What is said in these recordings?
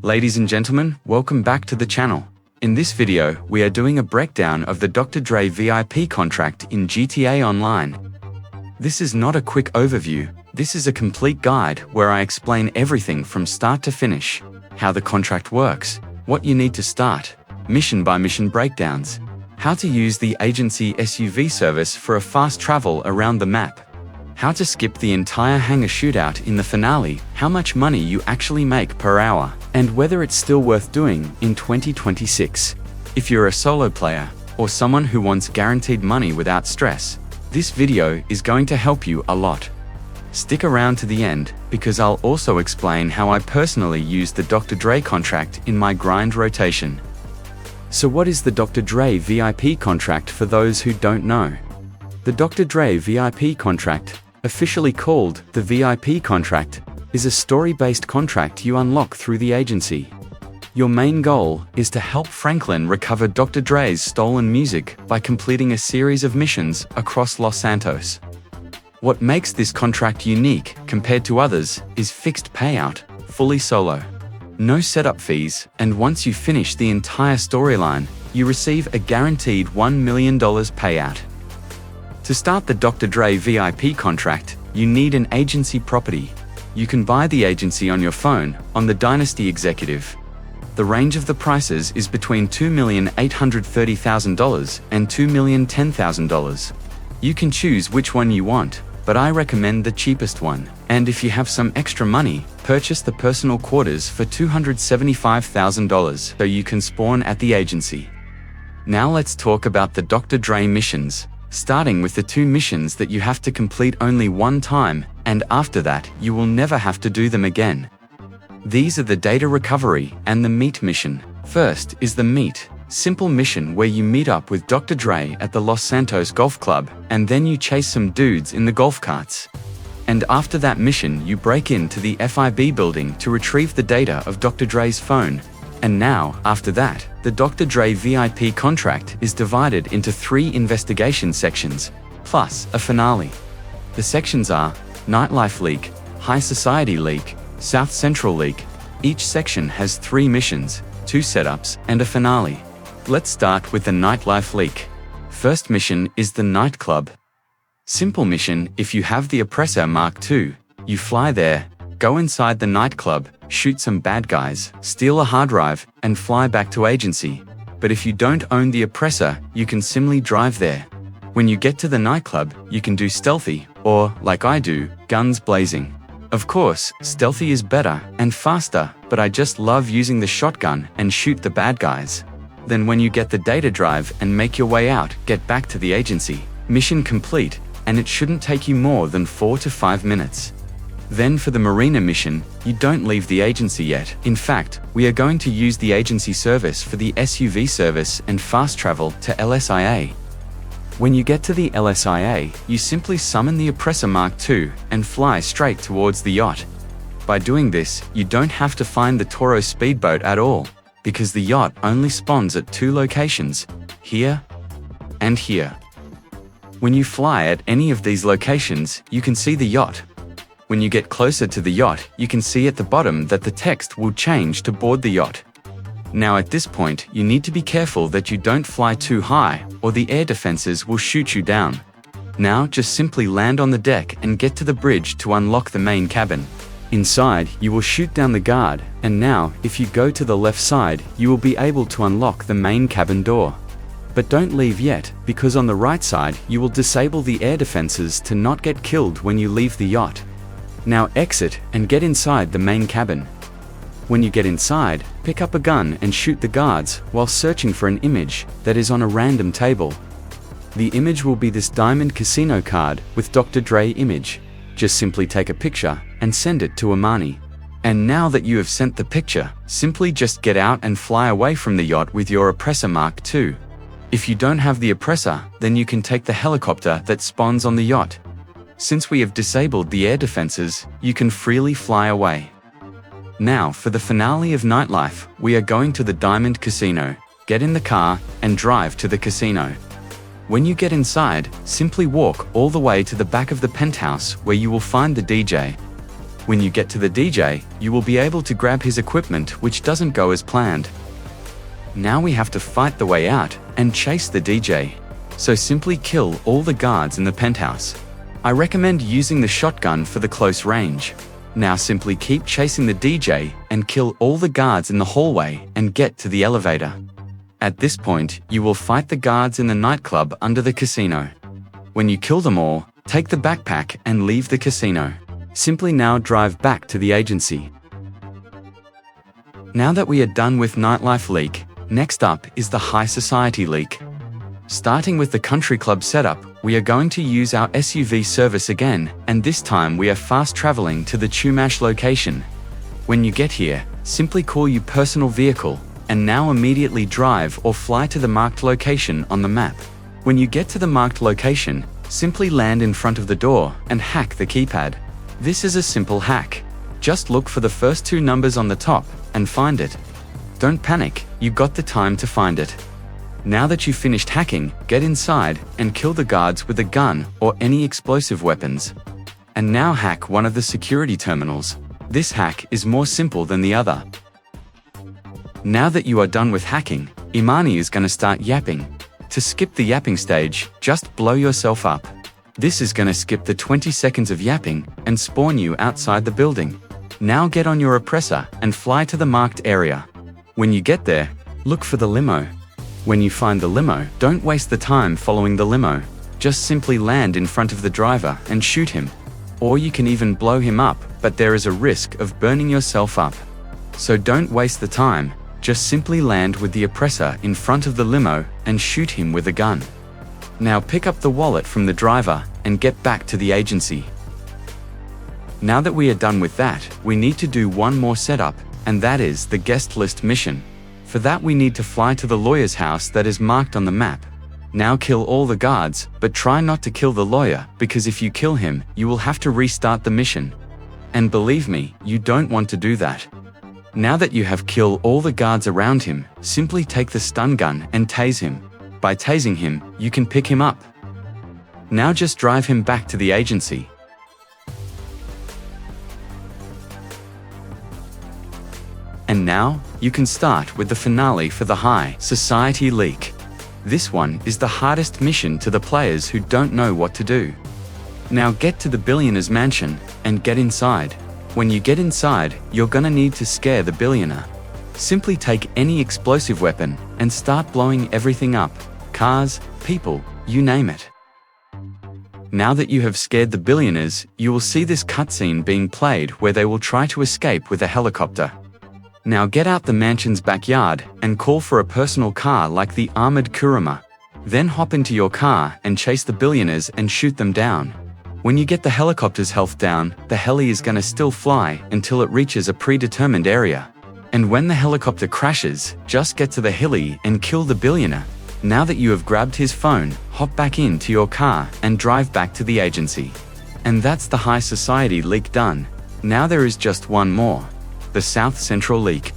Ladies and gentlemen, welcome back to the channel. In this video, we are doing a breakdown of the Dr. Dre VIP contract in GTA Online. This is not a quick overview, this is a complete guide where I explain everything from start to finish, how the contract works, what you need to start, mission by mission breakdowns, how to use the agency SUV service for a fast travel around the map, how to skip the entire hangar shootout in the finale, how much money you actually make per hour, and whether it's still worth doing in 2026. If you're a solo player, or someone who wants guaranteed money without stress, this video is going to help you a lot. Stick around to the end, because I'll also explain how I personally use the Dr. Dre contract in my grind rotation. So what is the Dr. Dre VIP contract for those who don't know? The Dr. Dre VIP contract, officially called the VIP contract, is a story-based contract you unlock through the agency. Your main goal is to help Franklin recover Dr. Dre's stolen music by completing a series of missions across Los Santos. What makes this contract unique compared to others is fixed payout, fully solo. No setup fees, and once you finish the entire storyline, you receive a guaranteed $1 million payout. To start the Dr. Dre VIP contract, you need an agency property. You can buy the agency on your phone, on the Dynasty Executive. The range of the prices is between $2,830,000 and $2,010,000. You can choose which one you want, but I recommend the cheapest one. And if you have some extra money, purchase the personal quarters for $275,000 so you can spawn at the agency. Now let's talk about the Dr. Dre missions. Starting with the two missions that you have to complete only one time, and after that, you will never have to do them again. These are the data recovery and the meet mission. First is the meet, simple mission where you meet up with Dr. Dre at the Los Santos Golf Club, and then you chase some dudes in the golf carts. And after that mission, you break into the FIB building to retrieve the data of Dr. Dre's phone. And now, after that, the Dr. Dre VIP contract is divided into 3 investigation sections, plus a finale. The sections are Nightlife Leak, High Society Leak, South Central Leak. Each section has 3 missions, 2 setups, and a finale. Let's start with the Nightlife Leak. First mission is the nightclub. Simple mission: if you have the Oppressor Mark II, you fly there, go inside the nightclub, shoot some bad guys, steal a hard drive, and fly back to agency. But if you don't own the Oppressor, you can simply drive there. When you get to the nightclub, you can do stealthy, or, like I do, guns blazing. Of course, stealthy is better and faster, but I just love using the shotgun and shoot the bad guys. Then when you get the data drive and make your way out, get back to the agency. Mission complete, and it shouldn't take you more than 4 to 5 minutes. Then for the Marina mission, you don't leave the agency yet. In fact, we are going to use the agency service for the SUV service and fast travel to LSIA. When you get to the LSIA, you simply summon the Oppressor Mark II and fly straight towards the yacht. By doing this, you don't have to find the Toro speedboat at all, because the yacht only spawns at 2 locations, here and here. When you fly at any of these locations, you can see the yacht. When you get closer to the yacht, you can see at the bottom that the text will change to board the yacht. Now at this point, you need to be careful that you don't fly too high, or the air defenses will shoot you down. Now just simply land on the deck and get to the bridge to unlock the main cabin. Inside, you will shoot down the guard, and now, if you go to the left side, you will be able to unlock the main cabin door. But don't leave yet, because on the right side, you will disable the air defenses to not get killed when you leave the yacht. Now exit and get inside the main cabin. When you get inside, pick up a gun and shoot the guards while searching for an image that is on a random table. The image will be this Diamond Casino card with Dr. Dre image. Just simply take a picture and send it to Amani. And now that you have sent the picture, simply just get out and fly away from the yacht with your Oppressor Mark II. If you don't have the Oppressor, then you can take the helicopter that spawns on the yacht. Since we have disabled the air defenses, you can freely fly away. Now for the finale of Nightlife, we are going to the Diamond Casino. Get in the car and drive to the casino. When you get inside, simply walk all the way to the back of the penthouse where you will find the DJ. When you get to the DJ, you will be able to grab his equipment, which doesn't go as planned. Now we have to fight the way out and chase the DJ. So simply kill all the guards in the penthouse. I recommend using the shotgun for the close range. Now simply keep chasing the DJ and kill all the guards in the hallway and get to the elevator. At this point, you will fight the guards in the nightclub under the casino. When you kill them all, take the backpack and leave the casino. Simply now drive back to the agency. Now that we are done with nightlife leak, next up is the high society leak. Starting with the country club setup, we are going to use our SUV service again, and this time we are fast traveling to the Chumash location. When you get here, simply call your personal vehicle, and now immediately drive or fly to the marked location on the map. When you get to the marked location, simply land in front of the door and hack the keypad. This is a simple hack. Just look for the first 2 numbers on the top and find it. Don't panic, you've got the time to find it. Now that you've finished hacking, get inside and kill the guards with a gun or any explosive weapons. And now hack one of the security terminals. This hack is more simple than the other. Now that you are done with hacking, Imani is going to start yapping. To skip the yapping stage, just blow yourself up. This is going to skip the 20 seconds of yapping and spawn you outside the building. Now get on your oppressor and fly to the marked area. When you get there, look for the limo. When you find the limo, don't waste the time following the limo. Just simply land in front of the driver and shoot him. Or you can even blow him up, but there is a risk of burning yourself up. So don't waste the time, just simply land with the oppressor in front of the limo and shoot him with a gun. Now pick up the wallet from the driver and get back to the agency. Now that we are done with that, we need to do one more setup, and that is the guest list mission. For that we need to fly to the lawyer's house that is marked on the map. Now kill all the guards, but try not to kill the lawyer, because if you kill him, you will have to restart the mission. And believe me, you don't want to do that. Now that you have killed all the guards around him, simply take the stun gun and tase him. By tasing him, you can pick him up. Now just drive him back to the agency. And now, you can start with the finale for the high society leak. This one is the hardest mission to the players who don't know what to do. Now get to the billionaire's mansion and get inside. When you get inside, you're gonna need to scare the billionaire. Simply take any explosive weapon and start blowing everything up. Cars, people, you name it. Now that you have scared the billionaires, you will see this cutscene being played where they will try to escape with a helicopter. Now get out the mansion's backyard and call for a personal car like the armored Kuruma. Then hop into your car and chase the billionaires and shoot them down. When you get the helicopter's health down, the heli is gonna still fly until it reaches a predetermined area. And when the helicopter crashes, just get to the heli and kill the billionaire. Now that you have grabbed his phone, hop back into your car and drive back to the agency. And that's the high society leak done. Now there is just one more. The South Central leak.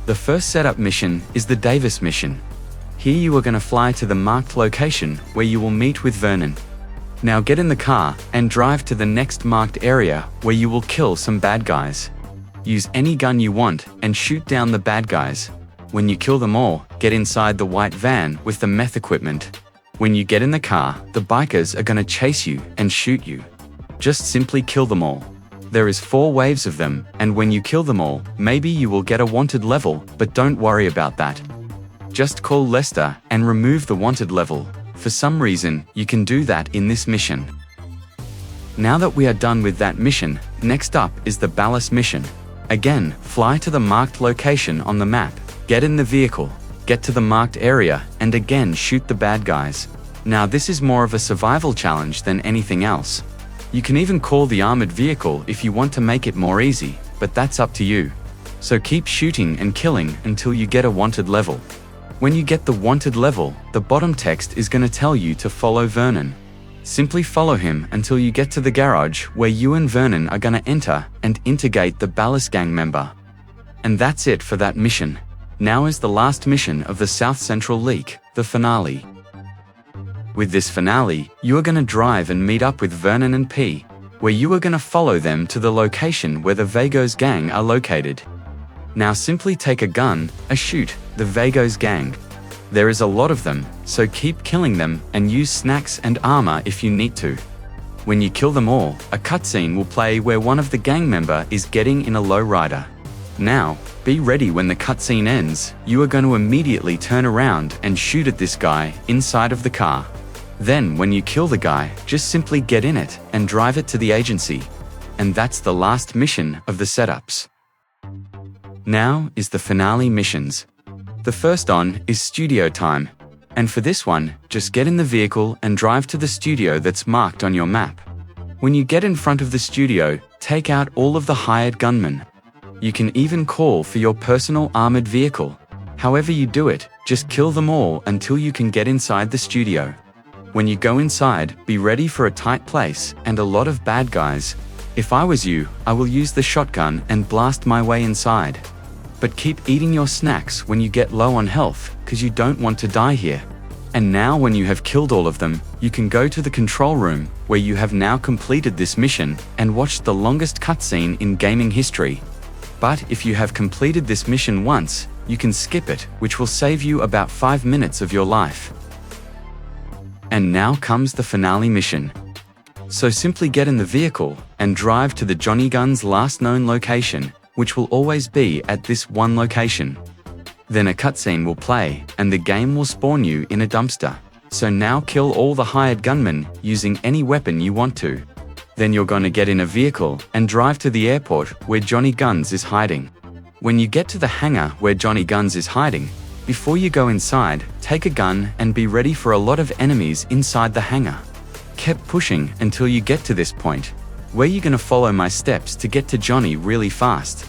The first setup mission is the Davis mission. Here you are going to fly to the marked location where you will meet with Vernon. Now get in the car and drive to the next marked area where you will kill some bad guys. Use any gun you want and shoot down the bad guys. When you kill them all, get inside the white van with the meth equipment. When you get in the car, the bikers are going to chase you and shoot you. Just simply kill them all. There is 4 waves of them, and when you kill them all, maybe you will get a wanted level, but don't worry about that. Just call Lester and remove the wanted level. For some reason, you can do that in this mission. Now that we are done with that mission, next up is the Ballast mission. Again, fly to the marked location on the map, get in the vehicle, get to the marked area, and again shoot the bad guys. Now this is more of a survival challenge than anything else. You can even call the armored vehicle if you want to make it more easy, but that's up to you. So keep shooting and killing until you get a wanted level. When you get the wanted level, the bottom text is going to tell you to follow Vernon. Simply follow him until you get to the garage where you and Vernon are going to enter and interrogate the Ballast gang member. And that's it for that mission. Now is the last mission of the South Central leak, the finale. With this finale, you are going to drive and meet up with Vernon and P. where you are gonna follow them to the location where the Vagos gang are located. Now simply take a gun, shoot the Vagos gang. There is a lot of them, so keep killing them and use snacks and armor if you need to. When you kill them all, a cutscene will play where one of the gang member is getting in a lowrider. Now, be ready when the cutscene ends, you are going to immediately turn around and shoot at this guy inside of the car. Then when you kill the guy, just simply get in it and drive it to the agency. And that's the last mission of the setups. Now is the finale missions. The first on is studio time. And for this one, just get in the vehicle and drive to the studio that's marked on your map. When you get in front of the studio, take out all of the hired gunmen. You can even call for your personal armored vehicle. However you do it, just kill them all until you can get inside the studio. When you go inside, be ready for a tight place and a lot of bad guys. If I was you, I will use the shotgun and blast my way inside. But keep eating your snacks when you get low on health, cause you don't want to die here. And now when you have killed all of them, you can go to the control room, where you have now completed this mission, and watch the longest cutscene in gaming history. But if you have completed this mission once, you can skip it, which will save you about 5 minutes of your life. And now comes the finale mission. So simply get in the vehicle and drive to the Johnny Gun's last known location, which will always be at this one location. Then a cutscene will play, and the game will spawn you in a dumpster. So now kill all the hired gunmen using any weapon you want to. Then you're gonna get in a vehicle and drive to the airport where Johnny Guns is hiding. When you get to the hangar where Johnny Guns is hiding, before you go inside, take a gun and be ready for a lot of enemies inside the hangar. Keep pushing until you get to this point, where you're gonna follow my steps to get to Johnny really fast.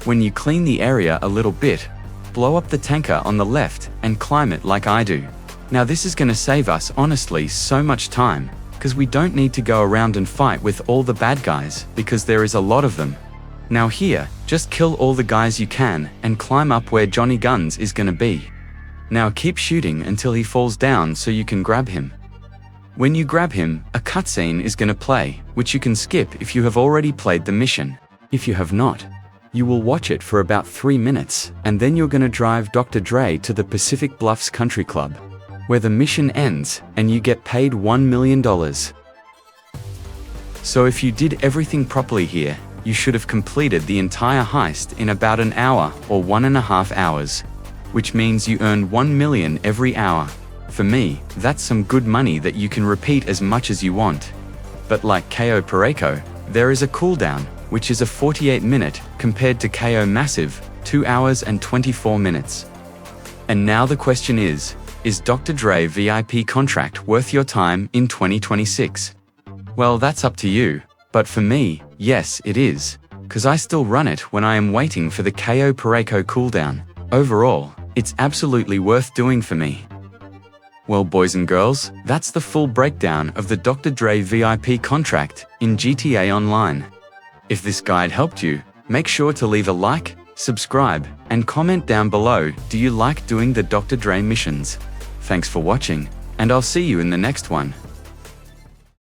When you clean the area a little bit, blow up the tanker on the left and climb it like I do. Now this is gonna save us honestly so much time, cause we don't need to go around and fight with all the bad guys, because there is a lot of them. Now here, just kill all the guys you can and climb up where Johnny Guns is gonna be. Now keep shooting until he falls down so you can grab him. When you grab him, a cutscene is gonna play, which you can skip if you have already played the mission. If you have not, you will watch it for about 3 minutes, and then you're gonna drive Dr. Dre to the Pacific Bluffs Country Club, where the mission ends and you get paid $1 million. So if you did everything properly here, you should have completed the entire heist in about an hour or 1.5 hours, which means you earn 1 million every hour. For me, that's some good money that you can repeat as much as you want. But like KO Pareko, there is a cooldown, which is a 48-minute compared to KO Massive, 2 hours and 24 minutes. And now the question is Dr. Dre VIP contract worth your time in 2026? Well, that's up to you, but for me, yes, it is, cause I still run it when I am waiting for the KO Pareko cooldown. Overall, it's absolutely worth doing for me. Well, boys and girls, that's the full breakdown of the Dr. Dre VIP contract in GTA Online. If this guide helped you, make sure to leave a like, subscribe, and comment down below, do you like doing the Dr. Dre missions? Thanks for watching, and I'll see you in the next one.